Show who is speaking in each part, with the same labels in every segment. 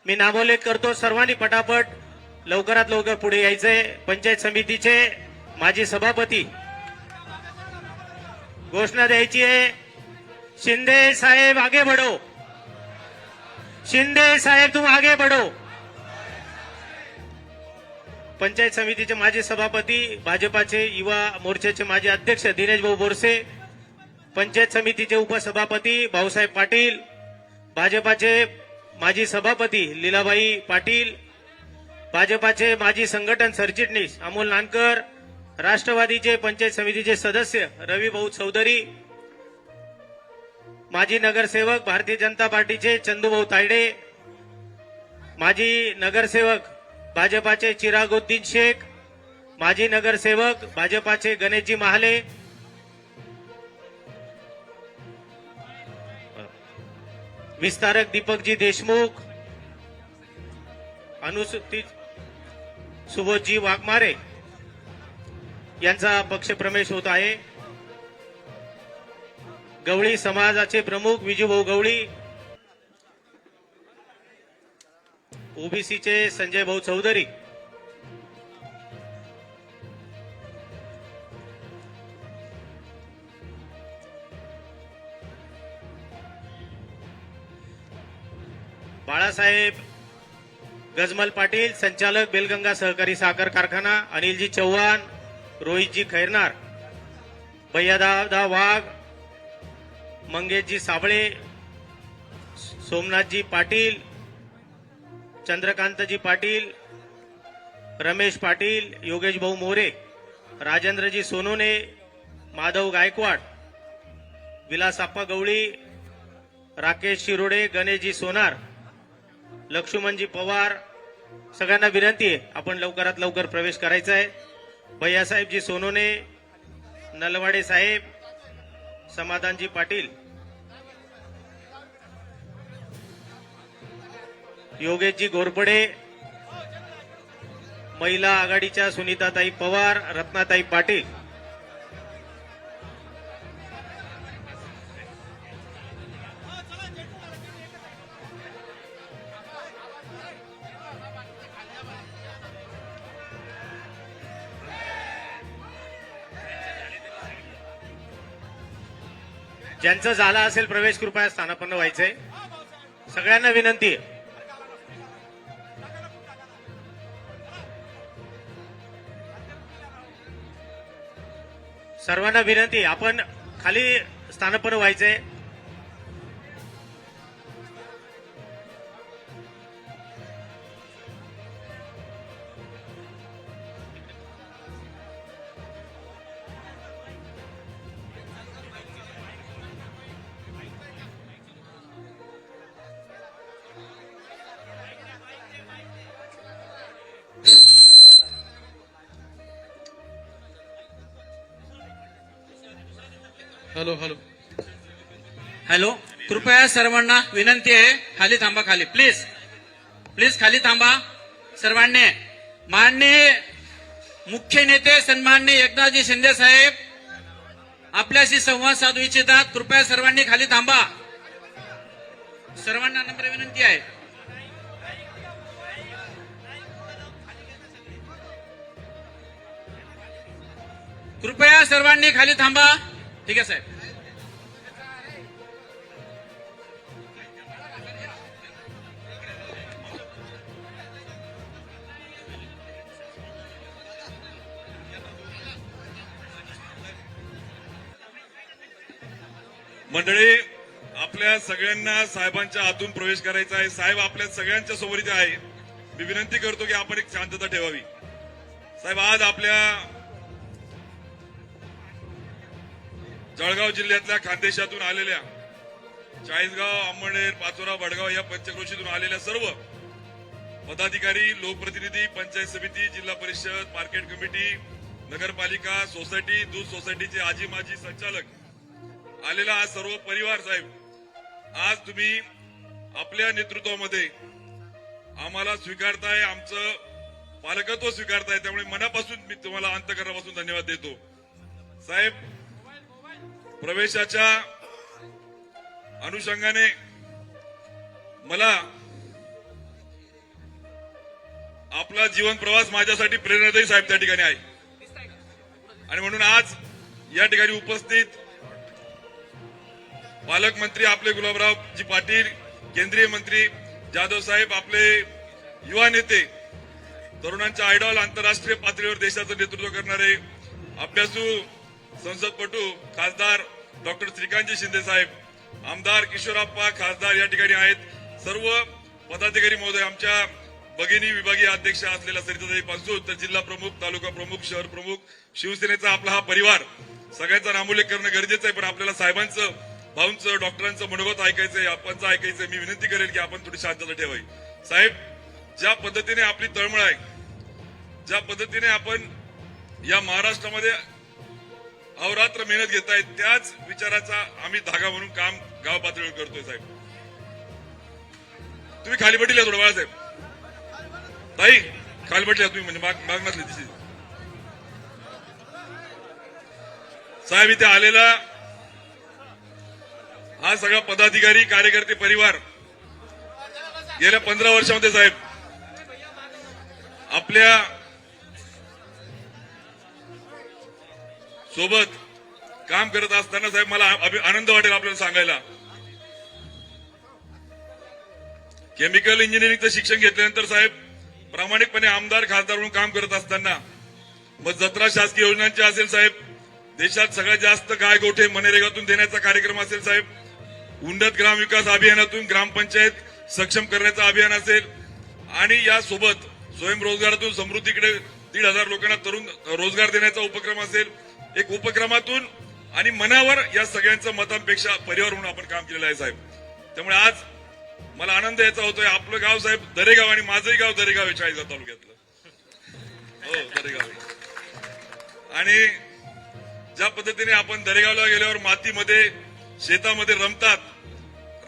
Speaker 1: मी नामोल्लेख करतो, सर्वांनी पटापट लवकरात लवकर पुढे यायचंय। पंचायत समितीचे माजी सभापती घोषणा द्यायची आहे। शिंदे साहेब आगे बढ़ो, शिंदे साहेब तुम आगे बढ़ो। पंचायत समितीचे माजी सभापती, भाजपाचे युवा मोर्चाचे माजी अध्यक्ष दिनेश भाऊ बोरसे, पंचायत समितीचे उपसभापती भाऊसाहेब पाटील, भाजपाचे माजी सभापती लीलाबाई पाटील, भाजपाचे माजी संघटन सरचिटणीस अमोल नानकर, राष्ट्रवादीचे पंचायत समितीचे सदस्य रवी भाऊ चौधरी, माजी नगरसेवक भारतीय जनता पार्टीचे चंदूभाऊ तायडे, माजी नगरसेवक भाजपाचे चिरागुद्दीन शेख, माजी नगरसेवक भाजपाचे गणेशजी महाले, विस्तारक दीपकजी देशमुख, अनुसूचित सुबोधजी वाघमारे यांचा पक्षप्रवेश होत आहे। गवळी समाजाचे प्रमुख विजूभाऊ गवळी, ओबीसीचे संजय भाऊ चौधरी, बाळासाहेब गजमल पाटील, संचालक बेलगंगा सहकारी साखर कारखाना, अनिलजी चव्हाण, रोहितजी खैरनार, भैयादादा वाघ, मंगेशजी साबळे, सोमनाथजी पाटील, चंद्रकांतजी पाटील, रमेश पाटील, योगेश भाऊ मोरे, राजेंद्रजी सोनोने, माधव गायकवाड, विलासप्पा गवळी, राकेश शिरोडे, गणेशजी सोनार, लक्ष्मणजी पवार, सगळ्यांना विनंती आहे आपण लवकरात लवकर प्रवेश करायचा आहे। भैयासाहेबजी सोनोने, नलवाडे साहेब, समाधानजी पाटील, योगेशजी घोरपडे, महिला आघाडीच्या सुनीताताई पवार, रत्नाताई पाटील, ज्यांचं झाला असेल प्रवेश कृपया स्थानापन्न व्हायचंय। सगळ्यांना विनंती आहे। सर्वांना विनंती आहे, आपण खाली स्थानापन्न व्हायचंय।
Speaker 2: हॅलो हॅलो हॅलो, कृपया सर्वांना विनंती आहे खाली थांबा, खाली प्लीज प्लीज खाली थांबा सर्वांनी। माननीय मुख्य नेते सन्माननीय एकनाथजी शिंदे साहेब आपल्याशी संवाद साधू इच्छितात, कृपया सर्वांनी खाली थांबा। सर्वांना नम्र विनंती आहे। कृपया सर्वांनी खाली थांबा। ठीक आहे साहेब।
Speaker 3: मंडळी, आपल्या सगळ्यांना साहेबांच्या हातून प्रवेश करायचा आहे। साहेब आपल्या सगळ्यांच्या सोबत इथे आहे। मी विनंती करतो की आपण एक शांतता ठेवावी। साहेब, आज आपल्या जळगाव जिल्ह्यातल्या खानदेशातून आलेल्या, चाळीसगाव, अंमळनेर, पाचोरा, वडगाव या पंचक्रोशीतून आलेल्या सर्व पदाधिकारी, लोकप्रतिनिधी, पंचायत समिती, जिल्हा परिषद, मार्केट कमिटी, नगरपालिका, सोसायटी, दूध सोसायटीचे आजी माजी संचालक आलेला हा सर्व परिवार, साहेब आज तुम्ही आपल्या नेतृत्वामध्ये आम्हाला स्वीकारताय, आमचं पालकत्व स्वीकारताय, त्यामुळे मनापासून मी तुम्हाला अंतःकरणापासून धन्यवाद देतो। साहेब, प्रवेशाच्या अनुषंगाने मला आपला जीवन प्रवास माझ्यासाठी प्रेरणादायी साहेब त्या ठिकाणी आहे. आणि म्हणून आज या ठिकाणी उपस्थित पालकमंत्री आपले गुलाबरावजी पाटील, केंद्रीय मंत्री जाधव साहेब, आपले युवा नेते, तरुणांच्या आयडॉल, आंतरराष्ट्रीय पातळीवर देशाचं नेतृत्व करणारे अभ्यासू संसदपटू खासदार डॉक्टर श्रीकांतजी शिंदे साहेब, आमदार किशोरप्पा खासदार या ठिकाणी आहेत. सर्व पदाधिकारी महोदय, आमच्या भगिनी विभागीय अध्यक्ष असलेल्या सरिताताई पासून तर जिल्हा प्रमुख, तालुका प्रमुख, शहर प्रमुख, शिवसेनेचा आपला हा परिवार, सगळ्यांचा नामोल्लेख करणं गरजेचं आहे. पण आपल्याला साहेबांचं, भाऊंचं, डॉक्टरांचं मनोगत ऐकायचंय, आपणचं ऐकायचंय. मी विनंती करेल की आपण थोडी शांतता ठेवावी. साहेब, ज्या पद्धतीने आपली तळमळ आहे, ज्या पद्धतीने आपण या महाराष्ट्रामध्ये अहोरात्र मेहनत घेतायत, त्याच विचाराचा आम्ही धागा म्हणून काम गाव पातळीवर करतोय. साहेब, तुम्ही खाली बटल्या थोडं बाळासाहेब, ताई खाली बटल्या तुम्ही, म्हणजे माग नसली तिची. साहेब, इथे आलेला हा सगळा पदाधिकारी, कार्यकर्ते परिवार गेल्या 15 वर्षामध्ये साहेब आपल्या सोबत काम करत असताना साहेब मला आनंद वाटेल आपल्याला सांगायला, केमिकल इंजिनिअरिंगचं शिक्षण घेतल्यानंतर साहेब प्रामाणिकपणे आमदार, खासदार म्हणून काम करत असताना मग जत्रा शासकीय योजनांची असेल साहेब, देशात सगळ्यात जास्त गाय गोठे मनरेगातून देण्याचा कार्यक्रम असेल साहेब, उन्नत ग्राम विकास अभियानातून ग्रामपंचायत सक्षम करण्याचं अभियान असेल, आणि यासोबत स्वयंरोजगारातून समृद्धीकडे 1,500 लोकांना तरुण रोजगार देण्याचा उपक्रम असेल. एक उपक्रमातून आणि मनावर या सगळ्यांच्या मतांपेक्षा परिवार म्हणून आपण काम केलेलं आहे साहेब. त्यामुळे आज मला आनंद याचा होतोय. आपलं गाव साहेब दरेगाव, आणि माझंही गाव दरेगाव आहे चाळीसगाव तालुक्यातलं. हो, दरेगाव आहे. आणि ज्या पद्धतीने आपण दरेगावला गेल्यावर मातीमध्ये, शेतामध्ये रमतात,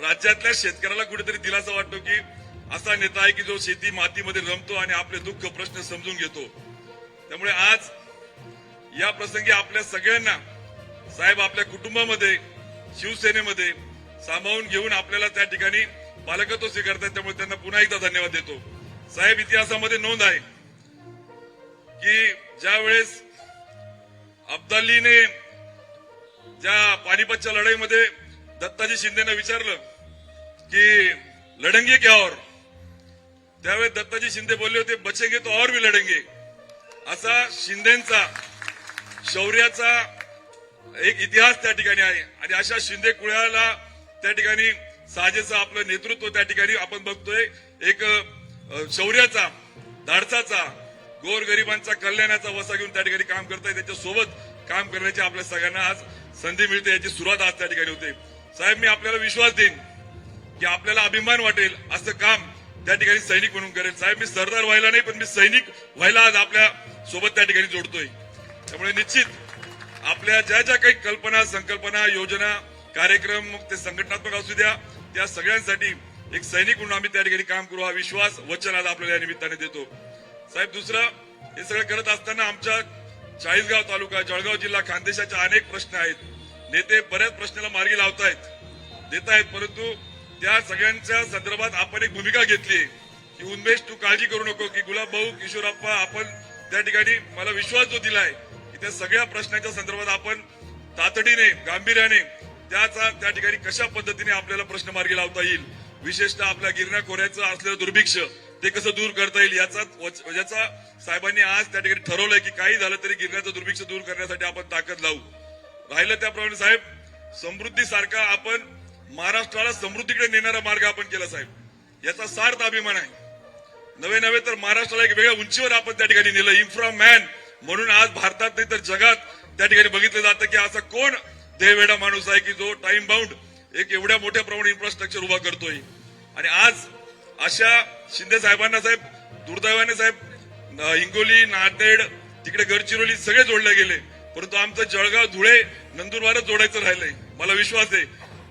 Speaker 3: राज्यातल्या शेतकऱ्याला कुठेतरी दिलासा वाटतो की असा नेता आहे की जो शेती मातीमध्ये रमतो आणि आपले दुःख प्रश्न समजून घेतो. त्यामुळे आज या प्रसंगी आपल्या सगळ्यांना साहेब आपल्या कुटुंबामध्ये, शिवसेनेमध्ये सामावून घेऊन आपल्याला त्या ठिकाणी पालकत्व स्वीकारतात. त्यामुळे त्यांना पुन्हा एकदा धन्यवाद देतो. साहेब, इतिहासामध्ये नोंद आहे की ज्या वेळेस अब्दालीने ज्या पानिपतच्या लढाईमध्ये दत्ताजी शिंदेने विचारलं की लढेंगे क्या और, त्यावेळेस दत्ताजी शिंदे बोलले होते बचेंगे तो और भी लढेंगे. असा शिंदेचा शौर्याचा एक इतिहास त्या ठिकाणी आहे. आणि अशा शिंदे कुळाला त्या ठिकाणी साजेचं आपलं नेतृत्व त्या ठिकाणी आपण बघतोय. एक शौर्याचा, धाडसाचा, गोरगरिबांचा कल्याणाचा वसा घेऊन त्या ठिकाणी काम करताय. त्याच्यासोबत काम करण्याची आपल्या सगळ्यांना आज संधी मिळते, याची सुरुवात आज त्या ठिकाणी होते. साहेब, मी आपल्याला विश्वास देईन की आपल्याला अभिमान वाटेल असं काम त्या ठिकाणी सैनिक म्हणून करेल. साहेब, मी सरदार व्हायला नाही, पण मी सैनिक व्हायला आज आपल्या सोबत त्या ठिकाणी जोडतोय. त्यामुळे निश्चित आपल्या ज्या ज्या काही कल्पना, संकल्पना, योजना, कार्यक्रम, मग ते संघटनात्मक असू द्या, त्या सगळ्यांसाठी एक सैनिक म्हणून आम्ही त्या ठिकाणी काम करू, हा विश्वास, वचन आज आपल्याला या निमित्ताने देतो. साहेब, दुसरं, हे सगळं करत असताना आमच्या चाळीसगाव तालुका, जळगाव जिल्हा, खानदेशाचे अनेक प्रश्न आहेत. नेते बऱ्याच प्रश्नाला मार्गी लावतायत, देत आहेत, परंतु त्या सगळ्यांच्या संदर्भात आपण एक भूमिका घेतली की उन्मेष, तू काळजी करू नको, की गुलाब भाऊ, किशोरप्पा, आपण त्या ठिकाणी मला विश्वास जो दिलाय की त्या सगळ्या प्रश्नांच्या संदर्भात आपण तातडीने, गांभीर्याने त्या ठिकाणी कशा पद्धतीने आपल्याला प्रश्न मार्गी लावता येईल, विशेषतः आपल्या गिरणा खोऱ्याचं असलेलं दुर्भिक्ष ते कसं दूर करता येईल, याचा साहेबांनी आज त्या ठिकाणी ठरवलंय की काही झालं तरी गिरण्याचं दुर्भिक्ष दूर करण्यासाठी आपण ताकद लावू. राहिलं त्याप्रमाणे साहेब, समृद्धीसारखा आपण महाराष्ट्राला समृद्धीकडे नेणारा मार्ग आपण केला साहेब, याचा सार्थ अभिमान आहे. नवे नवे तर महाराष्ट्राला एक वेगळ्या उंचीवर आपण त्या ठिकाणी नेलं. इन्फ्रा मॅन म्हणून आज भारतात नाही तर जगात त्या ठिकाणी बघितलं जातं की असा कोण देवेडा माणूस आहे की जो टाइम बाउंड एक एवढ्या मोठ्या प्रमाणात इन्फ्रास्ट्रक्चर उभा करतोय. आणि आज अशा शिंदे साहेबांना साहेब दुर्दैवाने साहेब हिंगोली, नांदेड, तिकडे गडचिरोली सगळे जोडले गेले, परंतु आमचं जळगाव, धुळे, नंदुरबारच जोडायचं राहिलंय. मला विश्वास आहे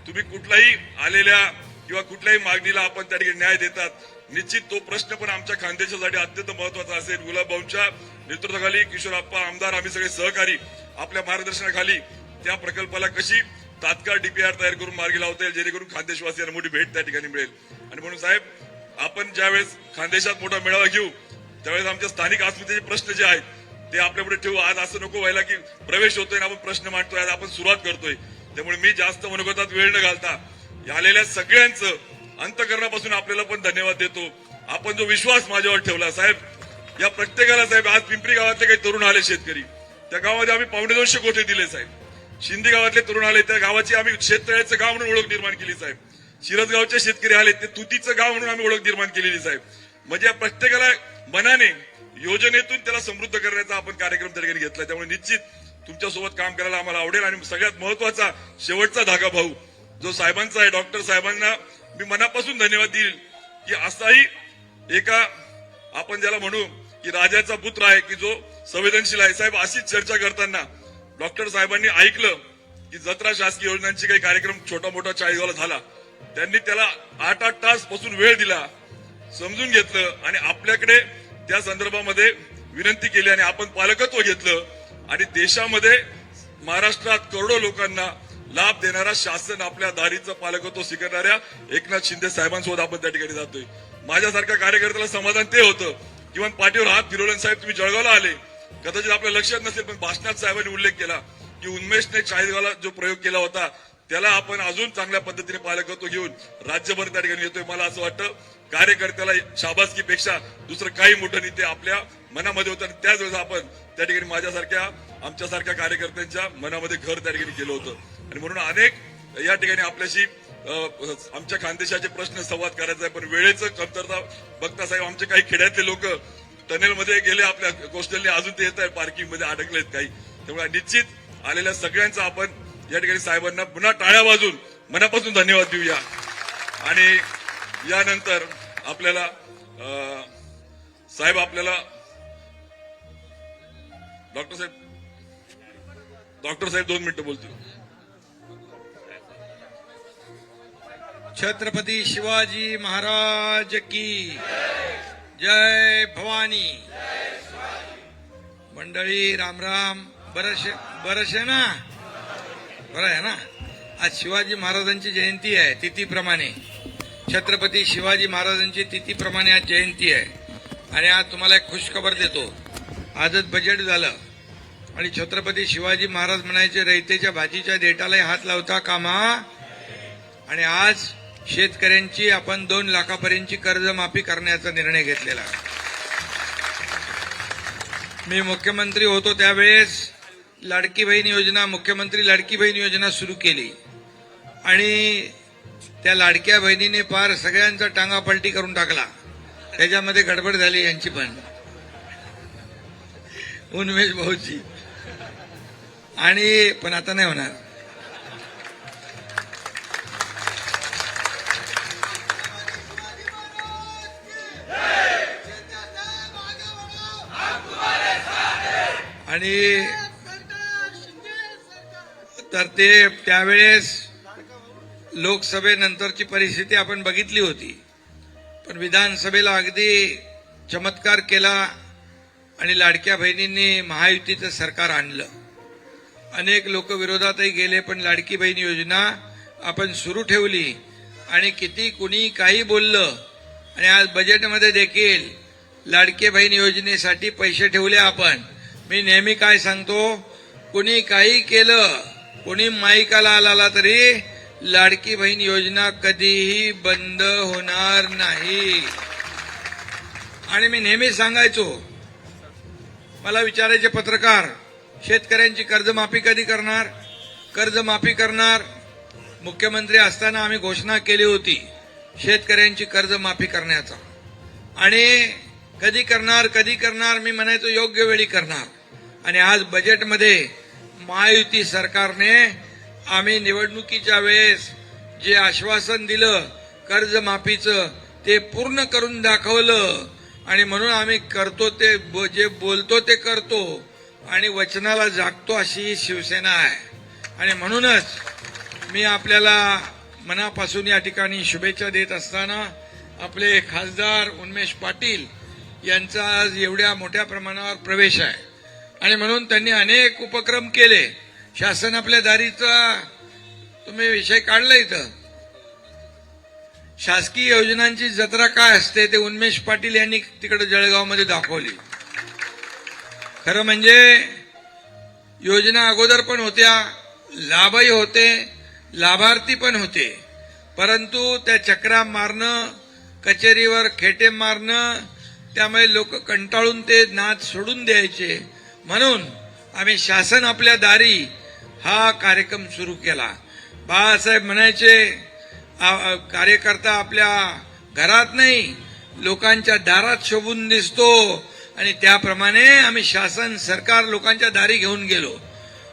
Speaker 3: तुम्ही कुठलाही आलेल्या किंवा कुठल्याही मागणीला आपण त्या ठिकाणी न्याय देतात. निश्चित तो प्रश्न पण आमच्या खानदेशासाठी अत्यंत महत्वाचा असेल. गुलाबभाऊंच्या नेतृत्वाखाली किशोरप्पा आमदार, आम्ही सगळे सहकारी आपल्या मार्गदर्शनाखाली त्या प्रकल्पाला कशी तात्काळ डीपीआर तयार करून मार्गी लावता येईल, जेणेकरून खानदेशवासियांना मोठी भेट त्या ठिकाणी मिळेल. आणि म्हणून साहेब, आपण ज्यावेळेस खानदेशात मोठा मेळावा घेऊ त्यावेळेस आमच्या स्थानिक अस्मितेचे प्रश्न जे आहेत ते आपल्यापुढे ठेवू. आज असं नको व्हायला की प्रवेश होतोय आणि आपण प्रश्न मांडतोय, आज आपण सुरुवात करतोय. त्यामुळे मी जास्त मनोगतात वेळ न घालता आलेल्या सगळ्यांचं अंतकरणापासून आपल्याला पण धन्यवाद देतो. आपण जो विश्वास माझ्यावर ठेवला साहेब, या प्रत्येकाला साहेब, आज पिंपरी गावातले काही तरुण आले शेतकरी, त्या गावामध्ये आम्ही 250 गोठे दिले साहेब. शिंदे गावातले तरुण आले, त्या गावाची आम्ही शेततळ्याचं गाव म्हणून ओळख निर्माण केली साहेब. शिरसगावचे शेतकरी आले, ते तुतीचं गाव म्हणून आम्ही ओळख निर्माण केलेली साहेब. म्हणजे या प्रत्येकाला मनाने योजनेतून त्याला समृद्ध करण्याचा आपण कार्यक्रम त्या ठिकाणी घेतला. त्यामुळे निश्चित तुमच्यासोबत काम करायला आम्हाला आवडेल. आणि सगळ्यात महत्वाचा शेवटचा धागा भाऊ जो साहेबांचा आहे, डॉक्टर साहेबांना मी मनापासून धन्यवाद देईल की असाही एका आपण ज्याला म्हणू की राजाचा पुत्र आहे की जो संवेदनशील आहे. साहेब, अशीच चर्चा करताना डॉक्टर साहेबांनी ऐकलं की जत्रा शासकीय योजनांचे काही कार्यक्रम छोटा मोठा चाळीसगावला झाला, त्यांनी त्याला 8-8 तास पासून वेळ दिला, समजून घेतलं आणि आपल्याकडे त्या संदर्भामध्ये विनंती केली आणि आपण पालकत्व घेतलं. आणि देशामध्ये महाराष्ट्रात करोडो लोकांना लाभ देणारा शासन आपल्या दारीचं पालकत्व स्वीकारणाऱ्या एकनाथ शिंदे साहेबांसोबत आपण त्या ठिकाणी जातोय. माझ्यासारख्या कार्यकर्त्याला समाधान ते होतं किंवा पाठीवर हात फिरवलं. साहेब, तुम्ही जळगावला आले, कदाचित आपल्या लक्षात नसेल पण भाषणात साहेबांनी उल्लेख केला की उन्मेषने चाळीसगावला जो प्रयोग केला होता त्याला आपण अजून चांगल्या पद्धतीने पालकत्व घेऊन राज्यभर त्या ठिकाणी येतोय. मला असं वाटतं कार्यकर्त्याला शाबासकीपेक्षा दुसरं काही मोठं नाही, ते आपल्या मनामध्ये होतं. त्याच वेळेस आपण त्या ठिकाणी माझ्यासारख्या आमच्यासारख्या कार्यकर्त्यांच्या मनामध्ये घर त्या ठिकाणी केलं होतं. आणि म्हणून अनेक या ठिकाणी आपल्याशी आमच्या खानदेशाचे प्रश्न संवाद करायचा आहे, पण वेळेचं कमतरता बघता साहेब आमचे काही खेड्यातले लोक टनेलमध्ये गेले, आपल्या कोस्टलने अजून ते येत आहे, पार्किंग मध्ये अडकलेत काही. त्यामुळे निश्चित आलेल्या सगळ्यांचा आपण या ठिकाणी साहेबांना पुन्हा टाळ्या वाजून मनापासून धन्यवाद देऊया. आणि यानंतर आपल्याला साहेब आपल्याला डॉक्टर साहेब 2 मिनिटं बोलतील.
Speaker 4: छत्रपती शिवाजी महाराज की जय भवानी. मंडळी राम राम. बरं आहे ना. आज शिवाजी महाराजांची जयंती आहे. तिथीप्रमाणे छत्रपती शिवाजी महाराजांची तिथीप्रमाणे आज जयंती आहे. आणि आज तुम्हाला एक खुशखबर देतो. आजच बजेट झालं आणि छत्रपती शिवाजी महाराज म्हणायचे रयतेच्या भाजीच्या देठालाही हात लावता कामा. आणि आज शेतकऱ्यांची आपण 2 लाखापर्यंतची कर्जमाफी करण्याचा निर्णय घेतलेला. मी मुख्यमंत्री होतो त्यावेळेस लाडकी बहीण योजना, मुख्यमंत्री लाडकी बहीण योजना सुरू केली आणि त्या लाडक्या बहिणीने पार सगळ्यांचा टांगा पलटी करून टाकला. त्याच्यामध्ये गडबड झाली यांची पण, उन्मेष भाऊची. आणि पण आता नाही होणार. आणि तर ते त्यावेळेस लोकसभेनंतरची परिस्थिती आपण बघितली होती, पण विधानसभेला अगदी चमत्कार केला आणि लाडक्या बहिणींनी महायुतीचं सरकार आणलं. अनेक लोक विरोधातही गेले, पण लाडकी बहीण योजना आपण सुरू ठेवली. आणि किती कुणी काही बोललं आणि आज बजेटमध्ये देखील लाडकी बहीण योजनेसाठी पैसे ठेवले आपण. मी नेहमी काय सांगतो, कुणी काही केलं, कुणी माईकाला आला तरी लाडकी बहीण योजना कधीही बंद होणार नाही. आणि मी नेहमी सांगायचो, मला विचारायचे पत्रकार, शेतकऱ्यांची कर्जमाफी कधी करणार? कर्जमाफी करणार. मुख्यमंत्री असताना आम्ही घोषणा केली होती शेतकऱ्यांची कर्जमाफी करण्याचा. आणि कधी करणार मी म्हणायचो योग्य वेळी करणार. आणि आज बजेटमध्ये महायुती सरकारने आम्ही निवडणुकीच्या वेळेस जे आश्वासन दिलं कर्जमाफीचं ते पूर्ण करून दाखवलं. आणि म्हणून आम्ही करतो ते, जे बोलतो ते करतो आणि वचनाला जागतो, अशी ही शिवसेना आहे. आणि म्हणूनच मी आपल्याला मनापासून या ठिकाणी शुभेच्छा देत असताना आपले खासदार उन्मेष पाटील यांचा आज एवढ्या मोठ्या प्रमाणावर प्रवेश आहे आणि म्हणून त्यांनी अनेक उपक्रम केले. शासन आपल्या दारीचा तुम्ही विषय काढला इथं. शासकीय योजनांची जत्रा काय असते ते उन्मेष पाटील यांनी तिकडे जळगावमध्ये दाखवली. खरं म्हणजे योजना अगोदर पण होत्या, लाभही होते, लाभार्थी पण होते, परंतु त्या चक्रा मारणं, कचेरीवर खेटे मारणं, त्यामुळे लोक कंटाळून ते नाद सोडून द्यायचे. म्हणून आम्ही शासन आपल्या दारी हा कार्यक्रम सुरू केला. बाळासाहेब म्हणायचे, कार्यकर्ता आपल्या घरात नाही लोकांच्या दारात शोभून दिसतो, आणि त्याप्रमाणे आम्ही शासन सरकार लोकांच्या दारी घेऊन गेलो.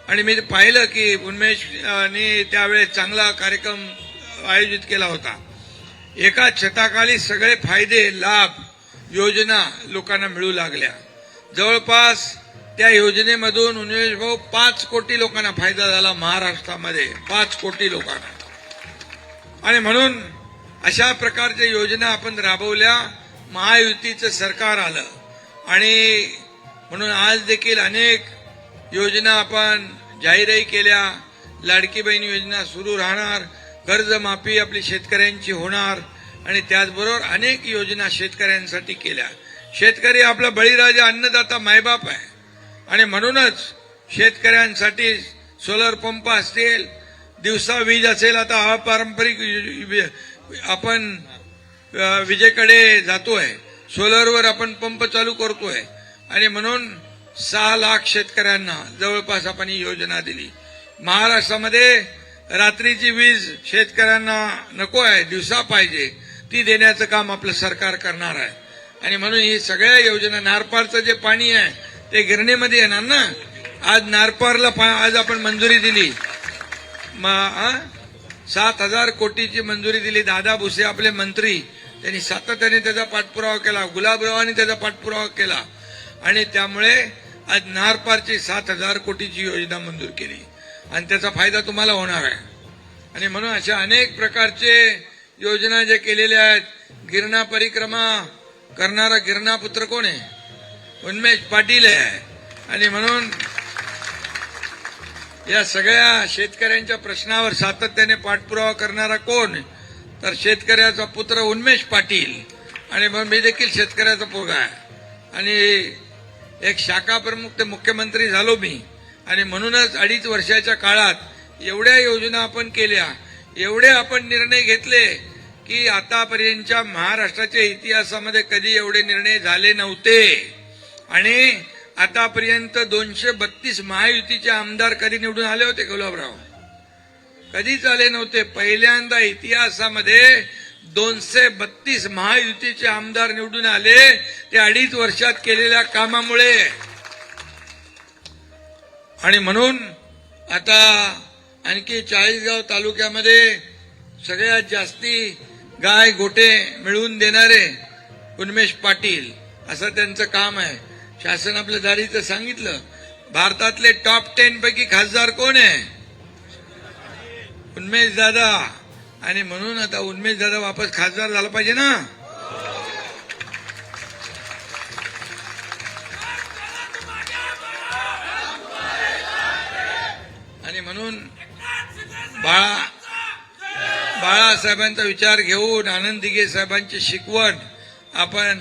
Speaker 4: आणि मी पाहिलं की उन्मेषने त्यावेळेस चांगला कार्यक्रम आयोजित केला होता. एका छताखाली सगळे फायदे, लाभ, योजना लोकांना मिळू लागल्या. जवळपास त्या योजनेमधून उन्मेष भाऊ 5 कोटी लोकांना फायदा झाला महाराष्ट्रामध्ये, 5 कोटी लोकांना. आणि म्हणून अशा प्रकारच्या योजना आपण राबवल्या. महायुतीचं सरकार आलं आणि म्हणून आज देखील अनेक योजना आपण जाहीरही केल्या. लाडकी बहीण योजना सुरू राहणार, कर्जमाफी आपली शेतकऱ्यांची होणार, आणि त्याचबरोबर अनेक योजना शेतकऱ्यांसाठी केल्या. शेतकरी आपला बळीराजा, अन्नदाता, मायबाप आहे, आणि म्हणूनच शेतकऱ्यांसाठी सोलर पंप असतील, दिवसा वीज असेल. आता अपारंपरिक आपण विजेकडे जातोय, सोलरवर आपण पंप चालू करतोय, आणि म्हणून 6 लाख शेतकऱ्यांना जवळपास आपण ही योजना दिली. महाराष्ट्रामध्ये रात्रीची वीज शेतकऱ्यांना नको आहे, दिवसा पाहिजे, ती देण्याचं काम आपलं सरकार करणार आहे. आणि म्हणून ही सगळ्या योजना, नारपारचं जे पाणी आहे ते गिरणीमध्ये येणार ना. आज नारपारला आज आपण मंजुरी दिली, 7,000 कोटीची मंजुरी दिली. दादा भुसे आपले मंत्री, त्यांनी सातत्याने त्याचा पाठपुरावा केला, गुलाबरावांनी त्याचा पाठपुरावा केला, आणि त्यामुळे आज नारपारची 7,000 कोटीची योजना मंजूर केली, आणि त्याचा फायदा तुम्हाला होणार आहे. आणि म्हणून अशा अनेक प्रकारचे योजना ज्या केलेल्या आहेत. गिरणा परिक्रमा करणारा गिरणापुत्र कोण आहे? उन्मेष पाटील आहे. आणि म्हणून या सगळ्या शेतकऱ्यांच्या प्रश्नावर सातत्याने पाठपुरावा करणारा कोण? तर शेतकऱ्याचा पुत्र उन्मेष पाटील. आणि मग मी देखील शेतकऱ्याचा पोरगा आहे, आणि एक शाखा प्रमुख ते मुख्यमंत्री झालो मी. आणि म्हणूनच 2.5 वर्षाच्या काळात एवढ्या योजना आपण केल्या, एवढे आपण निर्णय घेतले की आतापर्यंतच्या महाराष्ट्राच्या इतिहासामध्ये कधी एवढे निर्णय झाले नव्हते. आणि आतापर्यंत 232 महायुतीचे आमदार कधी निवडून आले होते गुलाबराव? कधीच आले नव्हते. पहिल्यांदा इतिहासामध्ये 232 महायुतीचे आमदार निवडून आले, ते 2.5 वर्षात केलेल्या कामामुळे. आणि म्हणून आता आणखी 40गाव तालुक्यामध्ये सगळ्यात जास्ती गाय गोटे मिळवून देणारे उन्मेष पाटील, असं त्यांचं काम आहे. शासन आपल्या दारीचं सांगितलं. भारतातले टॉप 10 पैकी खासदार कोण आहे? उन्मेष दादा. आणि म्हणून आता उन्मेष दादा वापस खासदार झाला पाहिजे ना. आणि म्हणून बाळासाहेबांचा विचार घेऊन, आनंद दिघे साहेबांची शिकवण आपण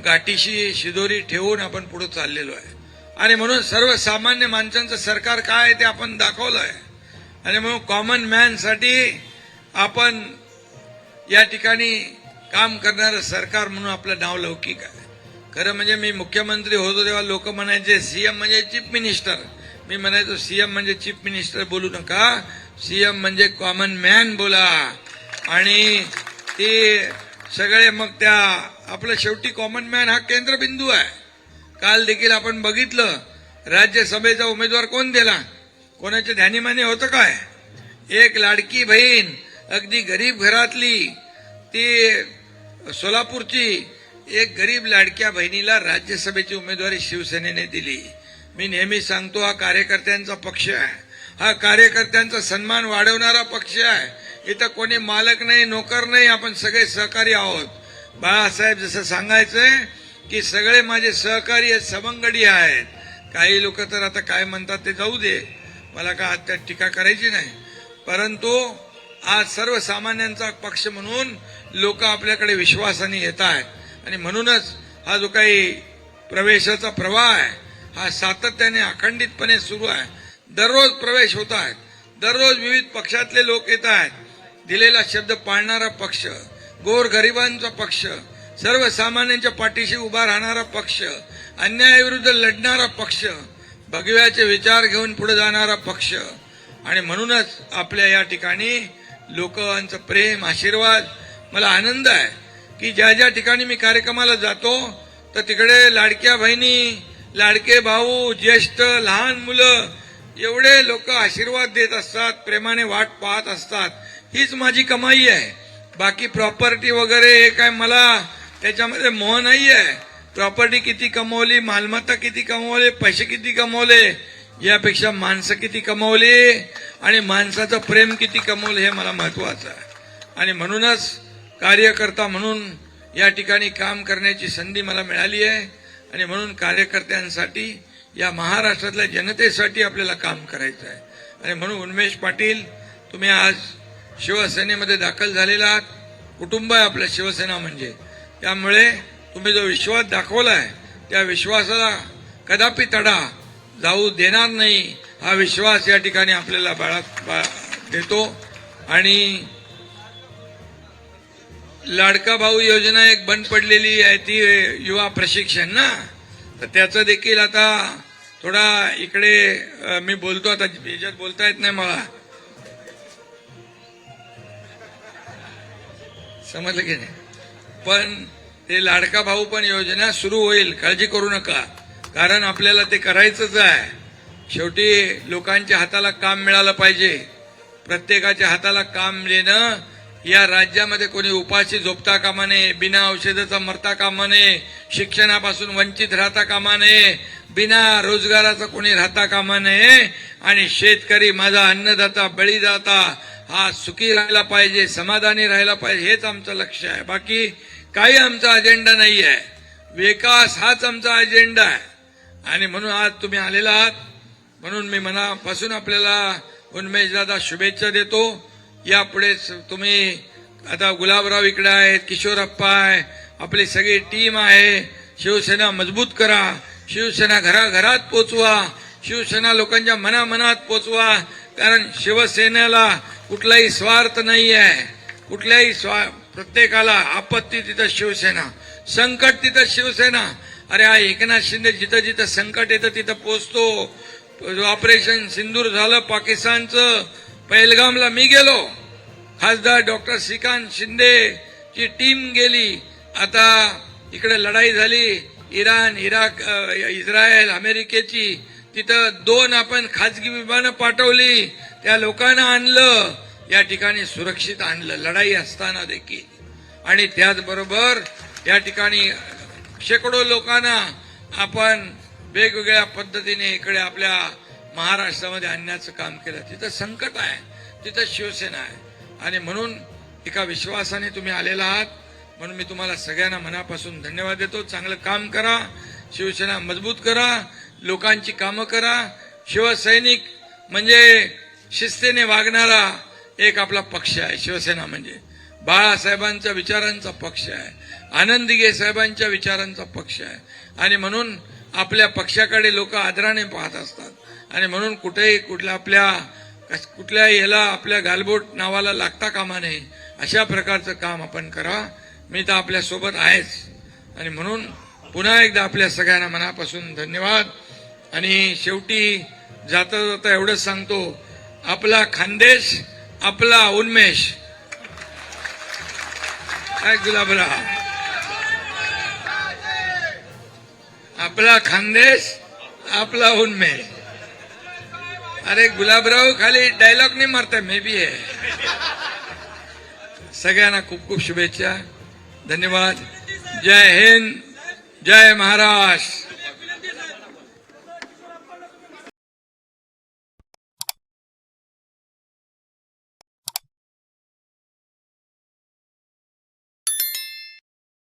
Speaker 4: गाठीशी शिदोरी ठेवून आपण पुढे चाललेलो आहे. आणि म्हणून सर्वसामान्य माणसांचं सरकार काय आहे ते आपण दाखवलं आहे. आणि म्हणून कॉमन मॅनसाठी आपण या ठिकाणी काम करणारं सरकार म्हणून आपलं नाव लौकिक आहे. खरं म्हणजे मी मुख्यमंत्री होतो तेव्हा लोक म्हणायचे सीएम म्हणजे चीफ मिनिस्टर. मी म्हणायचो सीएम म्हणजे चीफ मिनिस्टर बोलू नका, सीएम म्हणजे कॉमन मॅन बोला. आणि ते सगळे मग त्या आपलं शेवटी कॉमन मॅन हा केंद्रबिंदू आहे. काल देखील आपण बघितलं राज्यसभेचा उमेदवार कोण दिला? कोणाच्या ध्यानीमानी होतं काय? एक लाडकी बहीण, अगदी गरीब घरातली, ती सोलापूरची एक गरीब लाडक्या बहिणीला राज्यसभेची उमेदवारी शिवसेनेने दिली. मी नेहमी सांगतो हा कार्यकर्त्यांचा पक्ष आहे, हा कार्यकर्त्यांचा सन्मान वाढवणारा पक्ष आहे. इथं कोणी मालक नाही, नोकर नाही, आपण सगळे सहकारी आहोत. बाळासाहेब जसं सांगायचंय की सगळे माझे सहकारी आहेत, सवंगडी आहेत. काही लोक तर आता काय म्हणतात ते जाऊ दे, मला काय त्यात टीका करायची नाही. परंतु आज सर्वसामान्यांचा पक्ष म्हणून लोक आपल्याकडे विश्वासाने येत आहेत आणि म्हणूनच हा जो काही प्रवेशाचा प्रवाह आहे हा सातत्याने अखंडितपणे सुरू आहे. दररोज प्रवेश होत आहेत, दररोज विविध पक्षातले लोक येत आहेत. दिलेला शब्द पाळणारा पक्ष, गोरगरिबांचा पक्ष, सर्वसामान्यांच्या पाठीशी उभा राहणारा पक्ष, अन्यायाविरुद्ध लढणारा पक्ष, भगव्याचे विचार घेऊन पुढे जाणारा पक्ष. आणि म्हणूनच आपल्या या ठिकाणी लोकांचं प्रेम, आशीर्वाद. मला आनंद आहे की ज्या ज्या ठिकाणी मी कार्यक्रमाला जातो तर तिकडे लाडक्या बहिणी, लाडके भाऊ, ज्येष्ठ, लहान मुलं एवढे लोक आशीर्वाद देत असतात, प्रेमाने वाट पाहत असतात. हीच माझी कमाई आहे. बाकी प्रॉपर्टी वगैरे हे काय मला त्याच्यामध्ये मोह नाही आहे. प्रॉपर्टी किती कमवली, मालमत्ता किती कमवली, पैसे किती कमवले, यापेक्षा माणसं किती कमवली आणि माणसाचं प्रेम किती कमवलं हे मला महत्वाचं आहे. आणि म्हणूनच कार्यकर्ता म्हणून या ठिकाणी काम करण्याची संधी मला मिळाली आहे. आणि म्हणून कार्यकर्त्यांसाठी, या महाराष्ट्रातल्या जनतेसाठी आपल्याला काम करायचं आहे. आणि म्हणून उन्मेष पाटील, तुम्ही आज शिवसेनेमध्ये दाखल झालेला आहात. कुटुंब आहे आपलं शिवसेना म्हणजे. त्यामुळे तुम्ही जो विश्वास दाखवलाय त्या विश्वासाला कदापि तडा जाऊ देणार नाही, हा विश्वास या ठिकाणी आपल्याला देतो. आणि लाडका भाऊ योजना एक बंद पडलेली आहे ती युवा प्रशिक्षण ना, तर त्याचं देखील आता थोडा इकडे मी बोलतो, आता याच्यात बोलता येत नाही मला, समजलं की नाही. पण ते लाडका भाऊ पण योजना सुरू होईल, काळजी करू नका. कारण आपल्याला ते करायचंच आहे. शेवटी लोकांच्या हाताला काम मिळालं पाहिजे. प्रत्येकाच्या हाताला काम देणं, या राज्यामध्ये कोणी उपाशी झोपता कामा नये, बिना औषधाचा मरता कामा नये, शिक्षणापासून वंचित राहता कामा नये, बिना रोजगाराचा कोणी राहता कामा नये. आणि शेतकरी, माझा अन्नदाता, बळीदाता हा सुखी राहायला पाहिजे, समाधानी राहायला पाहिजे, हेच आमचं लक्ष आहे. बाकी काही आमचा अजेंडा नाही आहे. विकास हाच आमचा अजेंडा आहे. आणि म्हणून आज तुम्ही आलेला आहात, म्हणून मी मनापासून आपल्याला उन्मेष दादा शुभेच्छा देतो. यापुढे तुम्ही आता गुलाबराव इकडे आहेत, किशोरप्पा आहे, आपली सगळी टीम आहे. शिवसेना मजबूत करा, शिवसेना घराघरात पोचवा, शिवसेना लोकांच्या मनामनात पोचवा. कारण शिवसेनेला कुठलाही स्वार्थ नाही आहे. कुठल्याही प्रत्येकाला आपत्ती तिथं शिवसेना, संकट तिथं शिवसेना. अरे हा एकनाथ शिंदे जिथं जिथं संकट येतं तिथं पोचतो. ऑपरेशन सिंदूर झालं पाकिस्तानचं, पहलगामला मी गेलो, खासदार डॉक्टर श्रीकांत शिंदे ची टीम गेली. आता इकडे लढाई झाली इराण, इराक, इस्रायल, अमेरिकेची, तिथं 2 आपण खाजगी विमानं पाठवली, त्या लोकांना आणलं, या ठिकाणी सुरक्षित आणलं लढाई असताना देखील. आणि त्याचबरोबर या ठिकाणी शेकडो लोकांना आपण वेगवेगळ्या पद्धतीने इकडे आपल्या महाराष्ट्रामध्ये आणण्याचं काम केलं. तिथं संकट आहे, तिथं शिवसेना आहे. आणि म्हणून एका विश्वासाने तुम्ही आलेला आहात, म्हणून मी तुम्हाला सगळ्यांना मनापासून धन्यवाद देतो. चांगलं काम करा, शिवसेना मजबूत करा, लोकांची कामं करा. शिवसैनिक म्हणजे शिस्तीने वागणारा एक आपला पक्ष आहे. शिवसेना म्हणजे बाळासाहेबांच्या विचारांचा पक्ष आहे, आनंद दिघे साहेबांच्या विचारांचा पक्ष आहे. आणि म्हणून आपल्या पक्षाकडे लोक आदराने पाहत असतात. आणि म्हणून कुठेही कुठल्याही याला आपल्या गालबोट नावाला लागता कामा नये, अशा प्रकारचं काम आपण करा. मी तर आपल्या सोबत आहेच. आणि म्हणून पुन्हा एकदा आपल्या सगळ्यांना मनापासून धन्यवाद. आणि शेवटी जाता जाता एवढंच सांगतो, आपला खानदेश, आपला उन्मेष. काय गुलाबराव, आपला खानदेश, आपला उन्मेष. अरे गुलाबराव खाली डायलॉग नाही मारता, मे बी आहे. सगळ्यांना खूप खूप शुभेच्छा, धन्यवाद. जय हिंद, जय महाराष्ट्र.